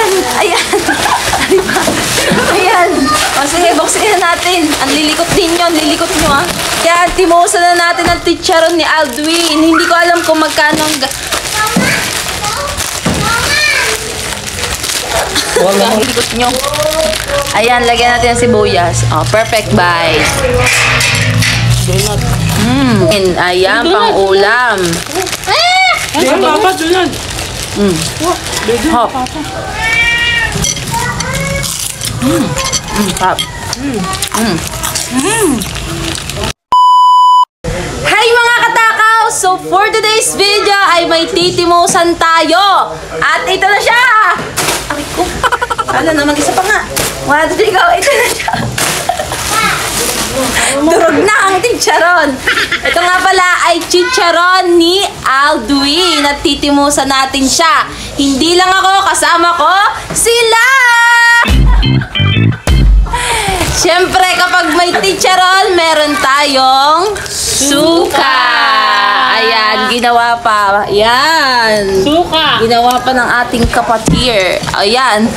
Ayan, ayan. Ayan. O sige, buksin na natin. Ang lilikot ninyo, ang lilikot nyo ha. Kaya timosa na natin ang chicharon ni Aldwin. Hindi ko alam kung magkano ang... Ang lilikot nyo. Ayan, lagyan natin ang sibuyas. Oh, perfect bite. Ayan, pang ulam. Ayan, papa, dunod. Hop. Hop. Hi mga katakaw! So for today's video ay may titimosan tayo. At ito na siya! Ay ko. Kala na mag-isa pa nga. 1, 2, 3, go! Ito na siya. Durog na ang chicharon. Ito nga pala ay chicharon ni Aldwin. At titimusan natin siya. Hindi lang ako, kasama ko sila! Siyempre, kapag may chicharon, meron tayong suka. Ayan, ginawa pa. Ayan. Suka. Ginawa pa ng ating kapatid. Ayan.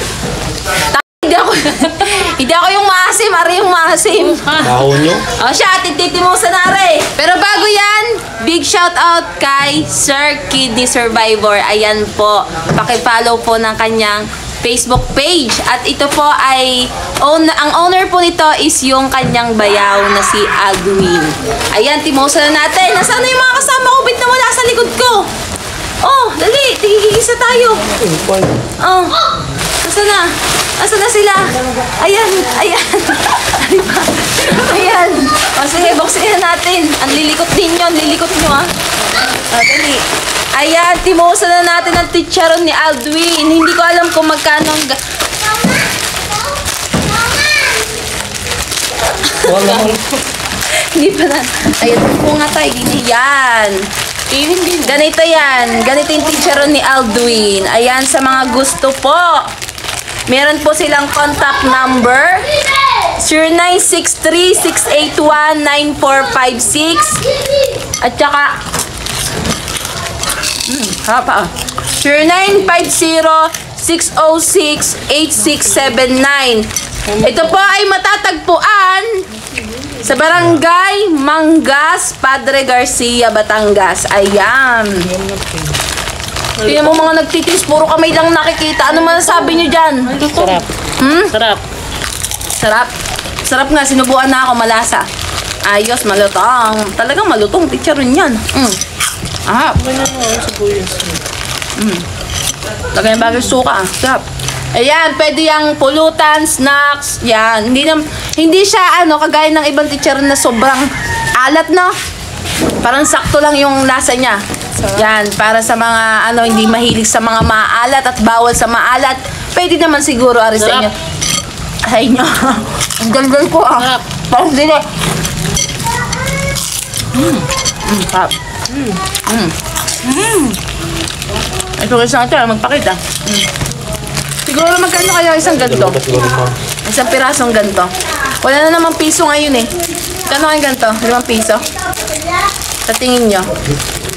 Hindi ako yung maasim. Ari yung maasim. Kahon nyo? O siya, tititimusan na rin. Pero bago yan, big shout out kay Sir Kidney Survivor. Ayan po. Paki-follow po ng kanyang Facebook page. At ito po ay, ang owner po nito is yung kanyang bayaw na si Aldwin. Ayan, timusan na natin. Nasaan na yung mga kasama ko? Bit na wala sa likod ko. Oh, dali. Tigigisa tayo. Oh, nasaan na? Nasaan na sila? Ayan, ayan. Ayan. O sige, buksin na natin. Ang lilikot ninyo, ang lilikot nyo ha. Dali. Ayan, timosa na natin ang chicharon ni Aldwin. Hindi ko alam kung magkano ang... Hindi pa na. Ayan, po nga tayo. Yan. Ganito yan. Ganito yung chicharon ni Aldwin. Ayan, sa mga gusto po. Meron po silang contact number. 0963-681-9456. At saka... Hapa. 0950-606-8679. Ito po ay matatagpuan sa Barangay Mangas, Padre Garcia, Batangas. Ayan. Tingnan mo mga nagtitis, puro kamay lang nakikita. Ano masasabi nyo dyan? Sarap. Sarap. Sarap. Sarap nga, sinubuan na ako, malasa. Ayos, malutong. Talagang malutong, chicharon yan. Ahap. Ganyan mo, sibuyas. Lagay yung bagay suka. Sarap. Ayan, pwede yung pulutan, snacks. Yan. Hindi siya kagaya ng ibang chicharon na sobrang alat, no? Parang sakto lang yung lasa niya. Yan, para sa mga hindi mahilig sa mga maalat at bawal sa maalat. Pwede naman siguro ari sa inyo. Sa inyo. Ang ganda ko Parang dili. Sarap. Ito kasi natin, magpakita. Siguro magkano kaya isang ganito? Isang pirasong ganito. Wala na namang piso ngayon eh. Kano kayong ganito? 5 piso? Sa tingin nyo?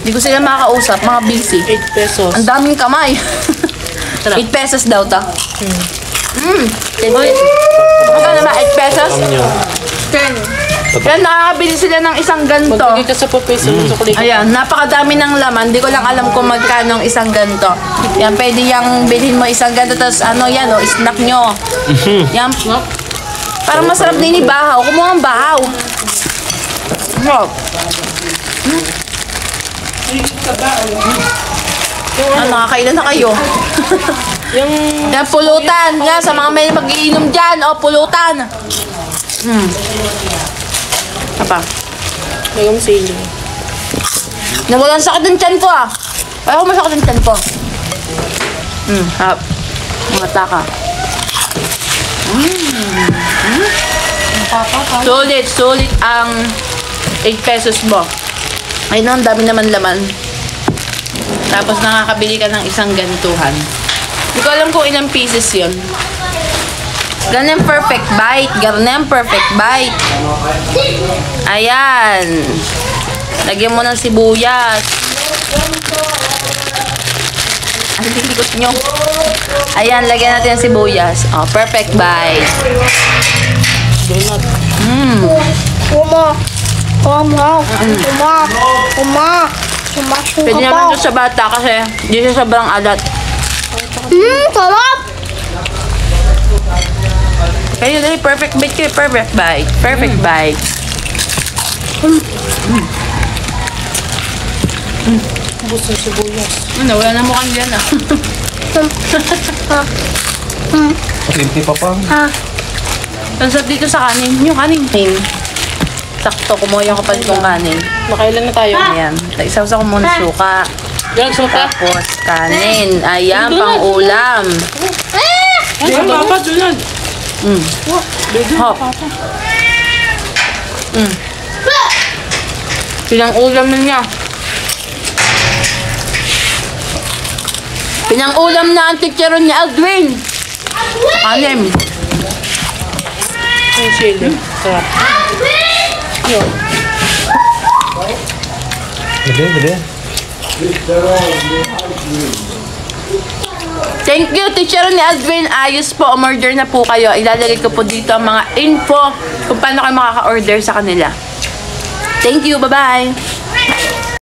Hindi ko sila makakausap, mga busy. 8 pesos. Ang daming kamay. 8 pesos daw to. 10 pesos. Magkano ba? 8 pesos? 10. Kaya nakakabili sila ng isang ganto. Magbigay ka sa peso mo sa kulit. Ayan, napakadami ng laman. Hindi ko lang alam kung magkano ang isang ganto. Yan, pwede yung bilhin mo isang ganto. Tapos snack nyo. Yan. Parang masarap din ni bahaw. Kumuha ang bahaw. Nakakailan na kayo. Yan, pulutan. Yan, sa mga may mag-iinom dyan. Pulutan. Apa? Lagyan mo sili. Nawalan sakit ng tiyan ko Ayaw masakit ng tiyan ko. Hap. Mga taka. Sulit ang 8 pesos mo. Ayun, ang dami naman laman. Tapos nakakabili ka ng isang gantuhan. Hindi ko alam kung ilang pieces yun. Ganyan perfect bite. Ganyan perfect bite. Ayan. Lagyan mo ng sibuyas. Ang likot nyo. Ayan, lagyan natin ang sibuyas. Oh, perfect bite. Donut. Pwede naman ito sa bata kasi hindi siya sobrang alat. Sarap! Kayo dali, perfect bite kayo. Perfect bite. Perfect bite. Gusto ng sibuyas. Wala na mukhang dyan ah. Simple pa pa. Pansap dito sa kanin. Yung kanin. Sakto, kumuha yung kapalit kong kanin. Makailan na tayo? Ayan. Isaw-saw ko muna suka. Diyan, suka. Tapos kanin. Ayan, pang ulam. Diyan, papa, donut. Hop. Pinang ulam na niya. Pinang ulam na ang chicharon ni Aldwin. Kanin. Yung chili. Sarap. Yun. Gede. Thank you, teacher ni Aldwin. Ayos po, umorder na po kayo. Ilalagay ko po dito ang mga info kung paano kayo makaka-order sa kanila. Thank you, bye-bye.